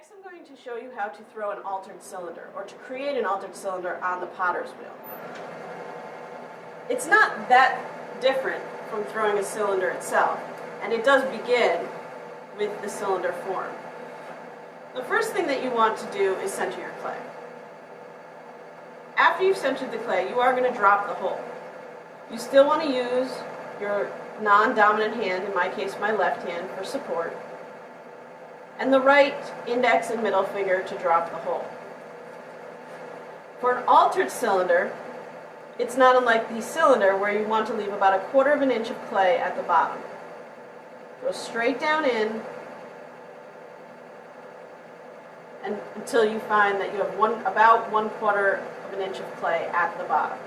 Next I'm going to show you how to throw an altered cylinder, or to create an altered cylinder on the potter's wheel. It's not that different from throwing a cylinder itself, and it does begin with the cylinder form. The first thing that you want to do is center your clay. After you've centered the clay, you are going to drop the hole. You still want to use your non-dominant hand, in my case my left hand, for support, and the right index and middle finger to drop the hole. For an altered cylinder, it's not unlike the cylinder where you want to leave about 1/4 inch of clay at the bottom. Go straight down in and until you find that you have about 1/4 inch of clay at the bottom.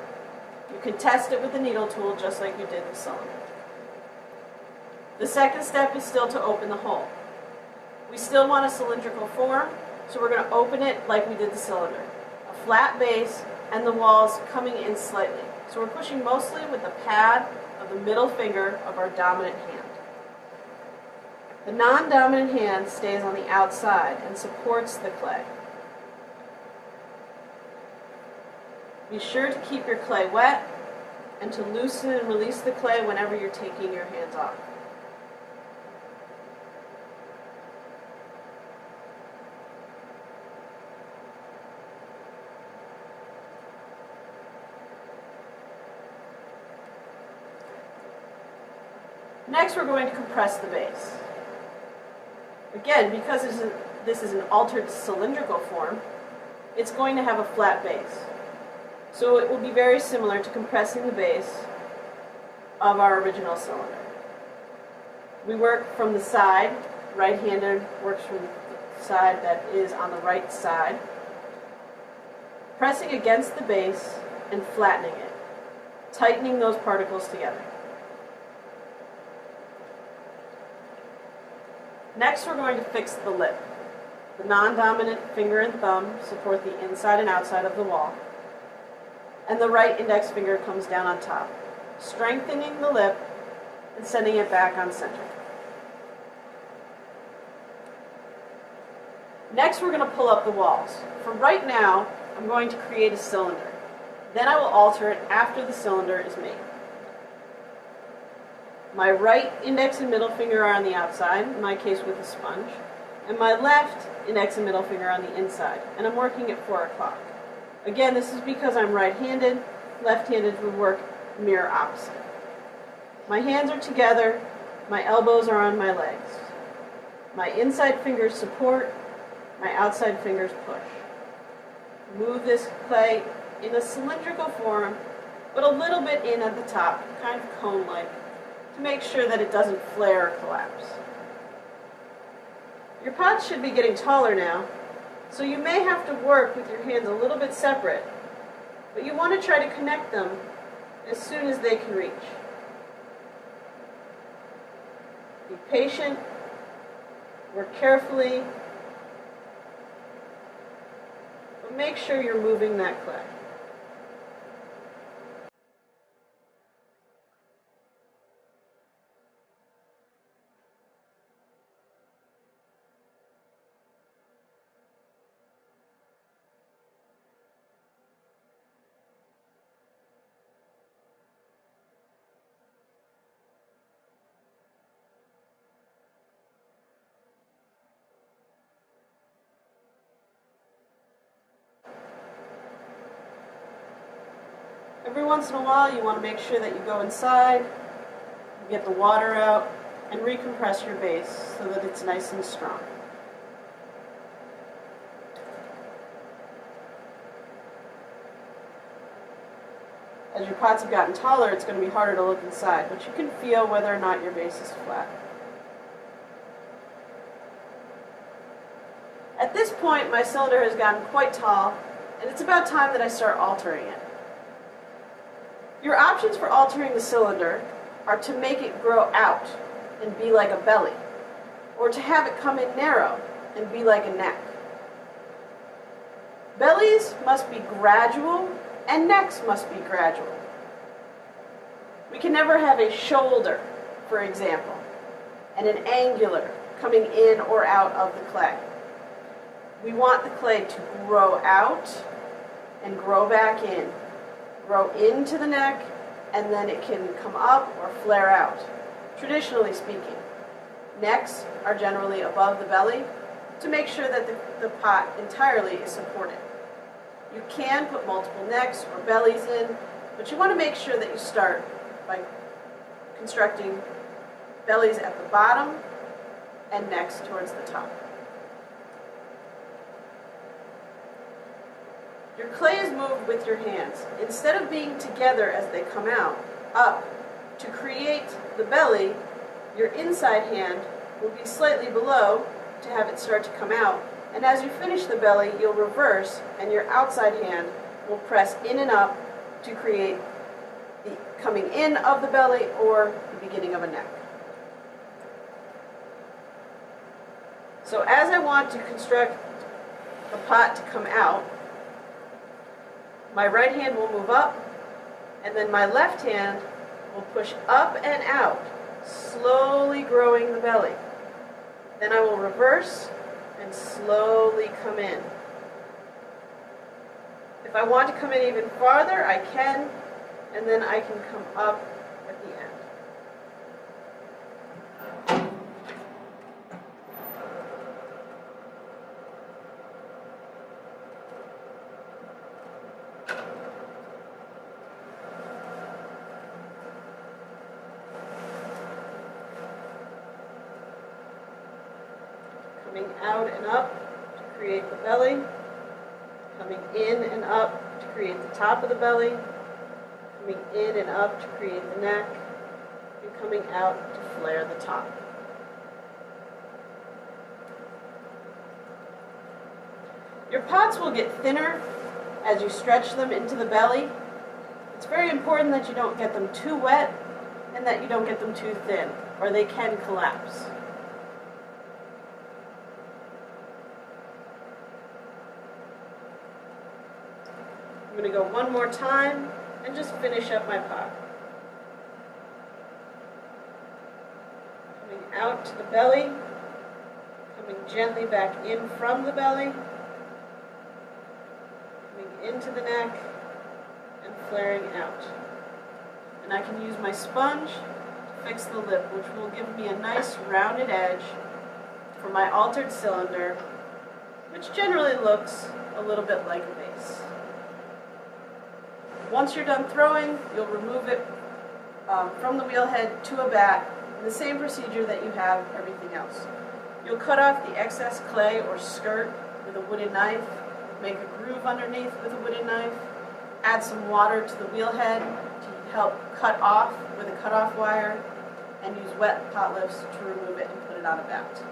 You can test it with the needle tool just like you did the cylinder. The second step is still to open the hole. We still want a cylindrical form, so we're going to open it like we did the cylinder. A flat base and the walls coming in slightly. So we're pushing mostly with the pad of the middle finger of our dominant hand. The non-dominant hand stays on the outside and supports the clay. Be sure to keep your clay wet and to loosen and release the clay whenever you're taking your hands off. Next, we're going to compress the base. Again, because this is an altered cylindrical form, it's going to have a flat base. So it will be very similar to compressing the base of our original cylinder. We work from the side. Right-handed works from the side that is on the right side, pressing against the base and flattening it, tightening those particles together. Next, we're going to fix the lip. The non-dominant finger and thumb support the inside and outside of the wall, and the right index finger comes down on top, strengthening the lip and sending it back on center. Next, we're going to pull up the walls. For right now, I'm going to create a cylinder. Then I will alter it after the cylinder is made. My right index and middle finger are on the outside, in my case with a sponge, and my left index and middle finger on the inside, and I'm working at 4 o'clock. Again, this is because I'm right-handed. Left-handed would work mirror opposite. My hands are together, my elbows are on my legs. My inside fingers support, my outside fingers push. Move this clay in a cylindrical form, but a little bit in at the top, kind of cone-like, to make sure that it doesn't flare or collapse. Your pots should be getting taller now, so you may have to work with your hands a little bit separate, but you want to try to connect them as soon as they can reach. Be patient, work carefully, but make sure you're moving that clay. Every once in a while, you want to make sure that you go inside, you get the water out, and recompress your base so that it's nice and strong. As your pots have gotten taller, it's going to be harder to look inside, but you can feel whether or not your base is flat. At this point, my cylinder has gotten quite tall, and it's about time that I start altering it. Your options for altering the cylinder are to make it grow out and be like a belly, or to have it come in narrow and be like a neck. Bellies must be gradual, and necks must be gradual. We can never have a shoulder, for example, and an angular coming in or out of the clay. We want the clay to grow out and grow back in. Grow into the neck, and then it can come up or flare out, traditionally speaking. Necks are generally above the belly to make sure that the pot entirely is supported. You can put multiple necks or bellies in, but you want to make sure that you start by constructing bellies at the bottom and necks towards the top. Your clay is moved with your hands. Instead of being together as they come out, up, to create the belly, your inside hand will be slightly below to have it start to come out. And as you finish the belly, you'll reverse, and your outside hand will press in and up to create the coming in of the belly or the beginning of a neck. So as I want to construct the pot to come out, my right hand will move up, and then my left hand will push up and out, slowly growing the belly. Then I will reverse and slowly come in. If I want to come in even farther, I can, and then I can come up at the end. Coming out and up to create the belly, coming in and up to create the top of the belly, coming in and up to create the neck, and coming out to flare the top. Your pots will get thinner as you stretch them into the belly. It's very important that you don't get them too wet and that you don't get them too thin, or they can collapse. I'm going to go one more time and just finish up my pot. Coming out to the belly, coming gently back in from the belly, coming into the neck, and flaring out. And I can use my sponge to fix the lip, which will give me a nice rounded edge for my altered cylinder, which generally looks a little bit like a vase. Once you're done throwing, you'll remove it from the wheel head to a bat in the same procedure that you have everything else. You'll cut off the excess clay or skirt with a wooden knife, make a groove underneath with a wooden knife, add some water to the wheel head to help cut off with a cutoff wire, and use wet pot lifts to remove it and put it on a bat.